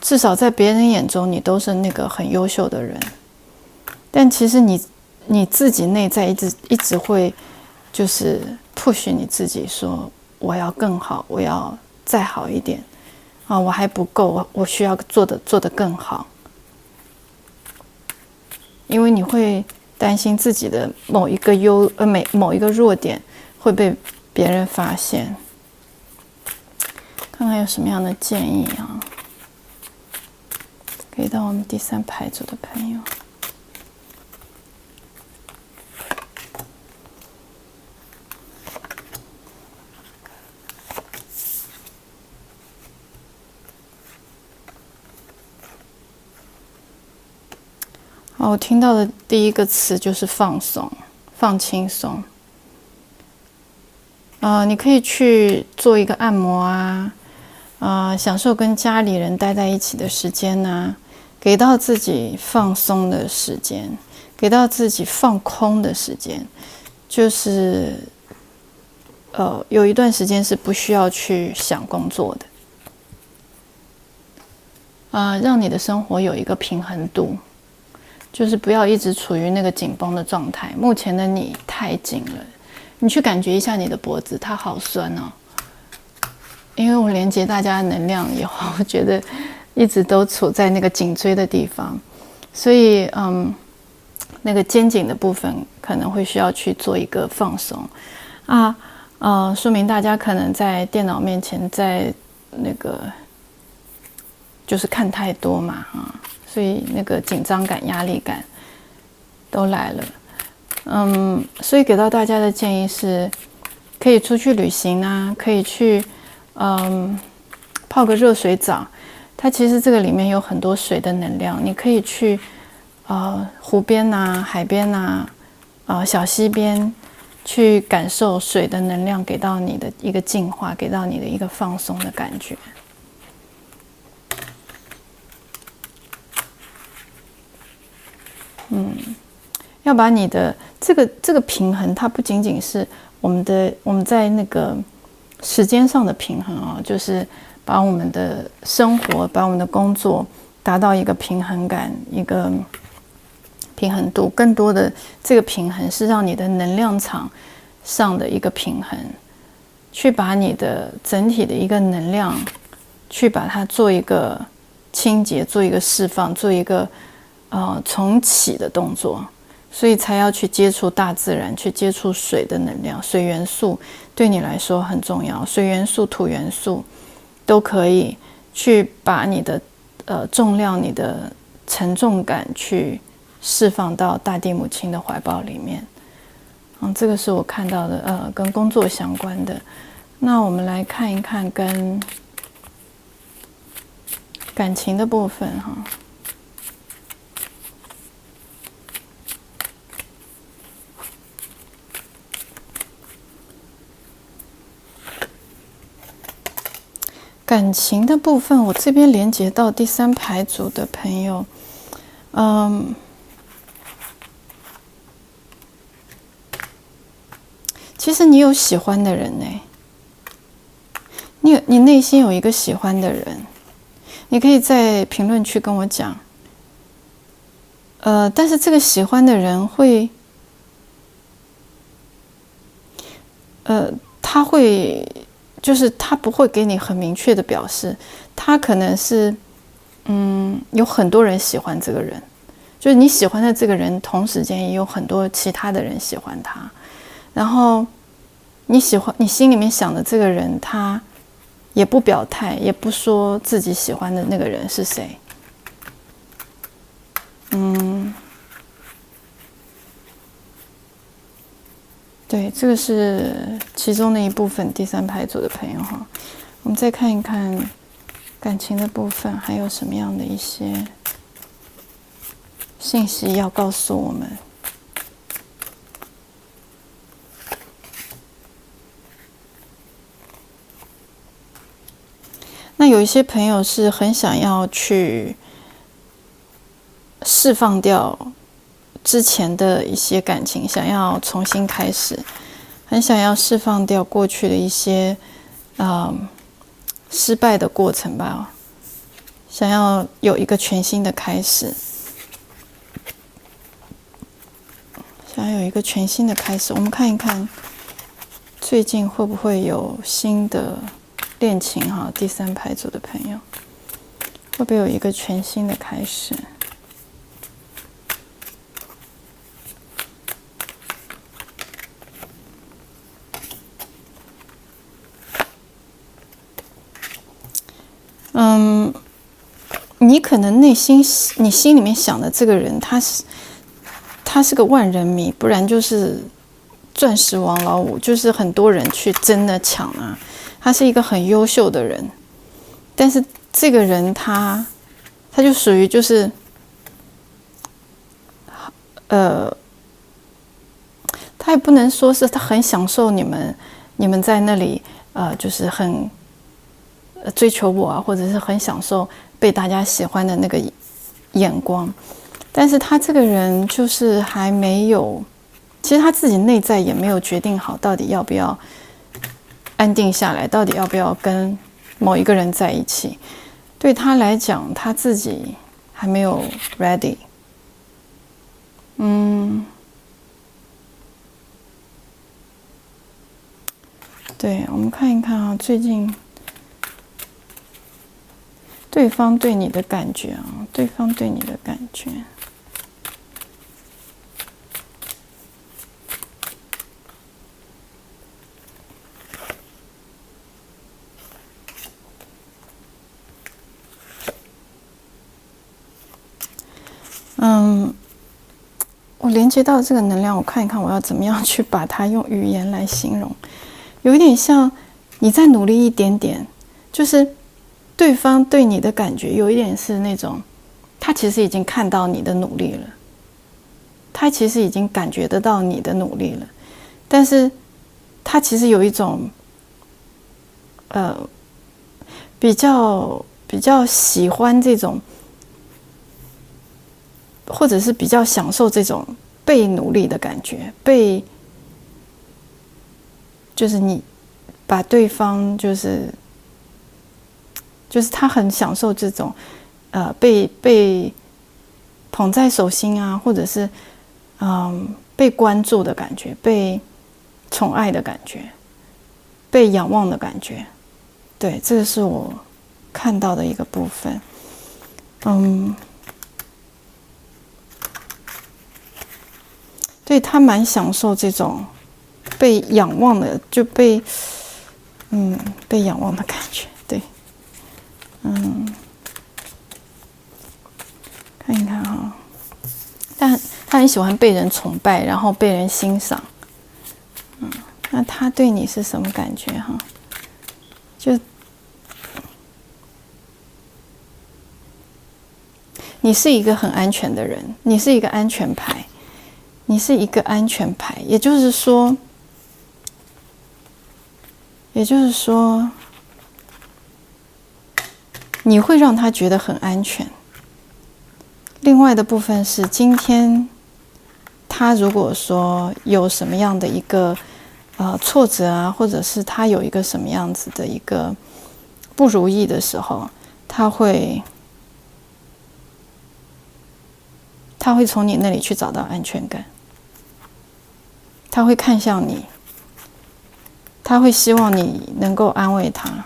至少在别人眼中你都是那个很优秀的人。但其实你自己内在一直会就是 push 你自己说我要更好，我要再好一点。我还不够，我需要做得更好。因为你会担心自己的某一个弱点会被别人发现。看看有什么样的建议啊，给到我们第三牌组的朋友。我听到的第一个词就是放松，放轻松。你可以去做一个按摩啊，享受跟家里人待在一起的时间啊，给到自己放松的时间，给到自己放空的时间，就是有一段时间是不需要去想工作的，让你的生活有一个平衡度。就是不要一直处于那个紧绷的状态。目前的你太紧了，你去感觉一下你的脖子，它好酸哦。因为我连接大家的能量以后，我觉得一直都处在那个颈椎的地方，所以那个肩颈的部分可能会需要去做一个放松说明大家可能在电脑面前，在那个就是看太多嘛所以那个紧张感、压力感都来了。所以给到大家的建议是，可以出去旅行啊，可以去泡个热水澡。它其实这个里面有很多水的能量，你可以去湖边啊、海边啊、小溪边去感受水的能量给到你的一个净化，给到你的一个放松的感觉。要把你的这个平衡，它不仅仅是我们在那个时间上的平衡就是把我们的生活、把我们的工作达到一个平衡感、一个平衡度。更多的这个平衡是让你的能量场上的一个平衡，去把你的整体的一个能量，去把它做一个清洁，做一个释放，做一个重启的动作。所以才要去接触大自然，去接触水的能量。水元素对你来说很重要，水元素、土元素都可以去把你的重量、你的沉重感去释放到大地母亲的怀抱里面。这个是我看到的跟工作相关的。那我们来看一看跟感情的部分感情的部分，我这边连接到第三排组的朋友，其实你有喜欢的人呢，你内心有一个喜欢的人，你可以在评论区跟我讲。但是这个喜欢的人会，他会，就是他不会给你很明确的表示，他可能是，有很多人喜欢这个人，就是你喜欢的这个人，同时间也有很多其他的人喜欢他，然后你心里面想的这个人，他也不表态，也不说自己喜欢的那个人是谁，对，这个是其中的一部分，第三排组的朋友哈。我们再看一看感情的部分，还有什么样的一些信息要告诉我们。那有一些朋友是很想要去释放掉之前的一些感情，想要重新开始，很想要释放掉过去的一些失败的过程吧，想要有一个全新的开始，想要有一个全新的开始。我们看一看最近会不会有新的恋情哈？第三排组的朋友会不会有一个全新的开始？你可能你心里面想的这个人，他是个万人迷，不然就是钻石王老五，就是很多人去争的抢啊。他是一个很优秀的人，但是这个人他就属于就是他也不能说是他很享受你们在那里就是很追求我啊，或者是很享受被大家喜欢的那个眼光，但是他这个人就是还没有，其实他自己内在也没有决定好到底要不要安定下来，到底要不要跟某一个人在一起。对他来讲，他自己还没有 ready。对，我们看一看啊，最近对方对你的感觉啊，对方对你的感觉。我连接到这个能量，我看一看我要怎么样去把它用语言来形容。有一点像你再努力一点点，就是对方对你的感觉有一点是那种，他其实已经看到你的努力了，他其实已经感觉得到你的努力了，但是他其实有一种比较喜欢这种，或者是比较享受这种被努力的感觉，就是你把对方就是他很享受这种被捧在手心啊，或者是被关注的感觉，被宠爱的感觉，被仰望的感觉。对，这个是我看到的一个部分。对，他蛮享受这种被仰望的，就被仰望的感觉。对，看一看哈，但他很喜欢被人崇拜，然后被人欣赏。那他对你是什么感觉哈？就你是一个很安全的人，你是一个安全牌，你是一个安全牌，也就是说，你会让他觉得很安全。另外的部分是，今天他如果说有什么样的一个挫折啊，或者是他有一个什么样子的一个不如意的时候，他会从你那里去找到安全感，他会看向你，他会希望你能够安慰他，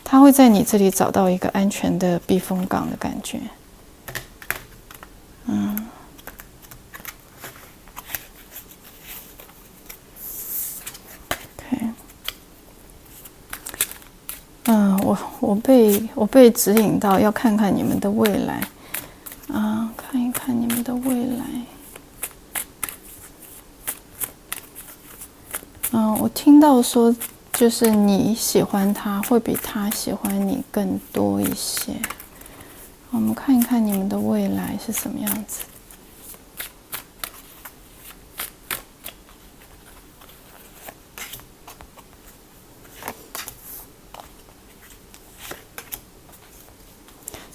他会在你这里找到一个安全的避风港的感觉。我被指引到要看看你们的未来看一看你们的未来。我听到说，就是你喜欢他会比他喜欢你更多一些。我们看一看你们的未来是什么样子。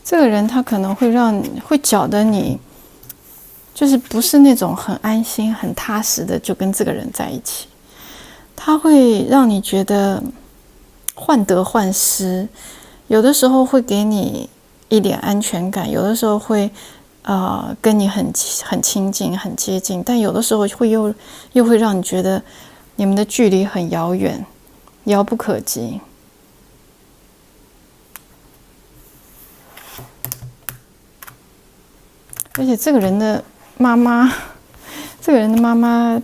这个人他可能会搅得你，就是不是那种很安心、很踏实的就跟这个人在一起，他会让你觉得患得患失，有的时候会给你一点安全感，有的时候会跟你很亲近、很接近，但有的时候又会让你觉得你们的距离很遥远、遥不可及。而且这个人的妈妈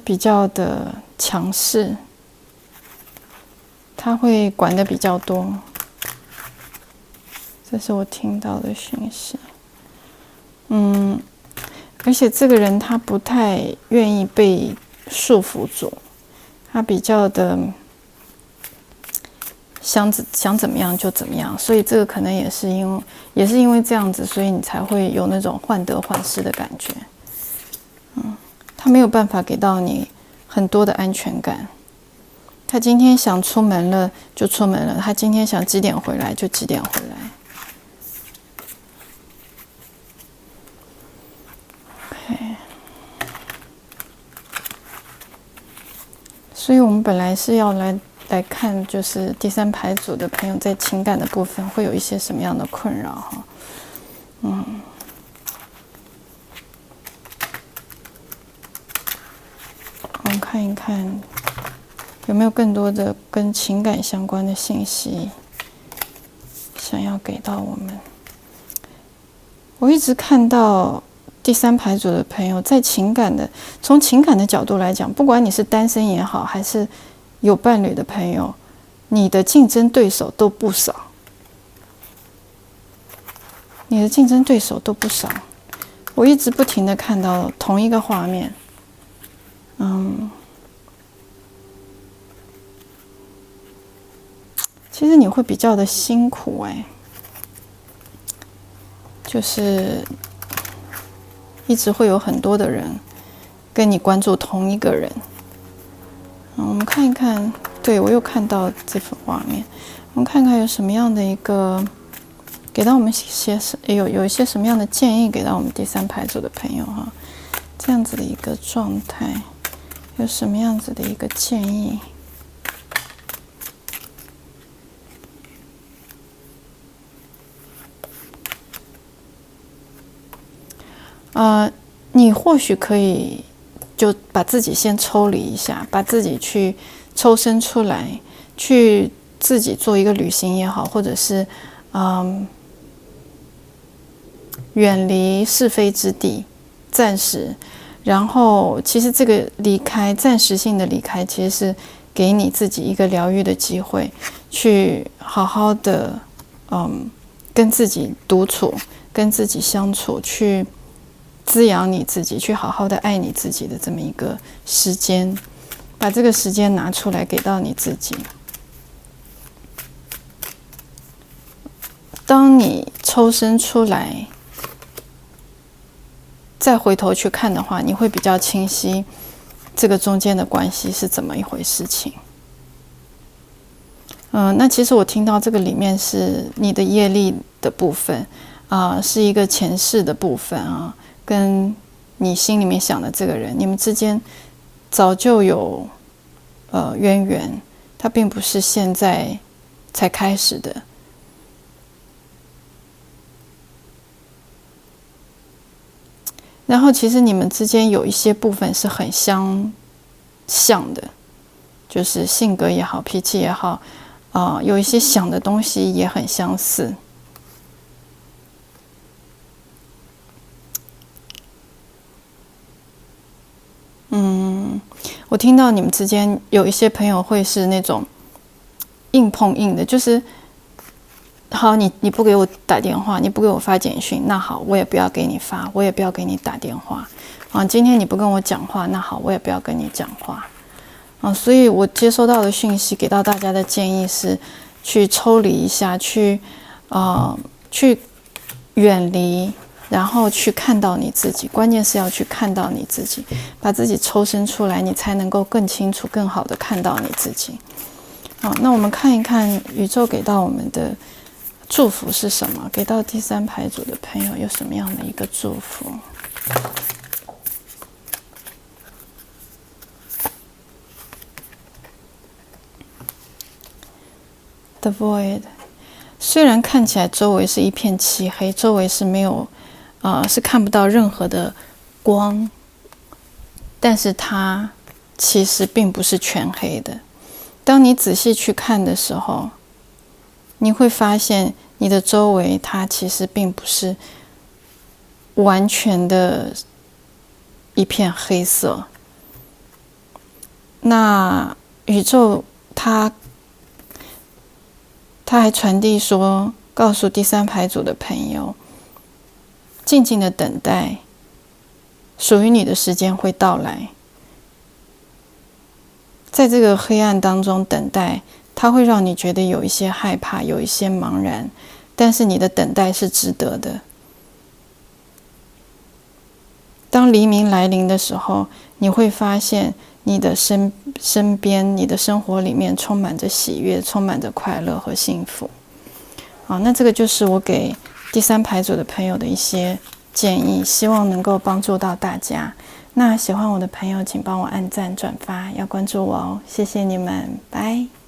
比较的强势，她会管得比较多。这是我听到的讯息。而且这个人他不太愿意被束缚住，他比较的想怎么样就怎么样，所以这个可能也是因为这样子，所以你才会有那种患得患失的感觉。他没有办法给到你很多的安全感。他今天想出门了就出门了，他今天想几点回来就几点回来。OK， 所以我们本来是要来看，就是第三牌组的朋友在情感的部分会有一些什么样的困扰哈。我们看一看有没有更多的跟情感相关的信息想要给到我们。我一直看到第三牌组的朋友在从情感的角度来讲，不管你是单身也好，还是有伴侣的朋友，你的竞争对手都不少。我一直不停地看到同一个画面。其实你会比较的辛苦就是一直会有很多的人跟你关注同一个人。我们看一看，对，我又看到这幅画面，我们看看有什么样的一个给到我们有一些什么样的建议给到我们第三牌组的朋友哈，这样子的一个状态有什么样子的一个建议？你或许可以就把自己先抽离一下，把自己去抽身出来，去自己做一个旅行也好，或者是远离是非之地，暂时。然后其实这个暂时性的离开，其实是给你自己一个疗愈的机会，去好好的跟自己独处，跟自己相处，去滋养你自己，去好好的爱你自己的这么一个时间，把这个时间拿出来给到你自己。当你抽身出来，再回头去看的话，你会比较清晰这个中间的关系是怎么一回事情。那其实我听到这个里面是你的业力的部分是一个前世的部分跟你心里面想的这个人，你们之间早就有渊源，它并不是现在才开始的。然后其实你们之间有一些部分是很相像的，就是性格也好，脾气也好有一些想的东西也很相似。我听到你们之间有一些朋友会是那种硬碰硬的，就是好，你不给我打电话，你不给我发简讯，那好，我也不要给你发，我也不要给你打电话今天你不跟我讲话，那好，我也不要跟你讲话所以我接收到的讯息，给到大家的建议是，去抽离一下，去远离，然后去看到你自己。关键是要去看到你自己，把自己抽身出来，你才能够更清楚、更好的看到你自己。那我们看一看宇宙给到我们的祝福是什么？给到第三牌组的朋友有什么样的一个祝福？The Void， 虽然看起来周围是一片漆黑，周围是没有是看不到任何的光，但是它其实并不是全黑的。当你仔细去看的时候，你会发现你的周围它其实并不是完全的一片黑色。那宇宙它还传递说，告诉第三牌组的朋友，静静的等待，属于你的时间会到来。在这个黑暗当中等待，它会让你觉得有一些害怕，有一些茫然，但是你的等待是值得的。当黎明来临的时候，你会发现你的身边，你的生活里面充满着喜悦，充满着快乐和幸福。那这个就是我给第三牌组的朋友的一些建议，希望能够帮助到大家。那喜欢我的朋友，请帮我按赞、转发，要关注我哦，谢谢你们，拜。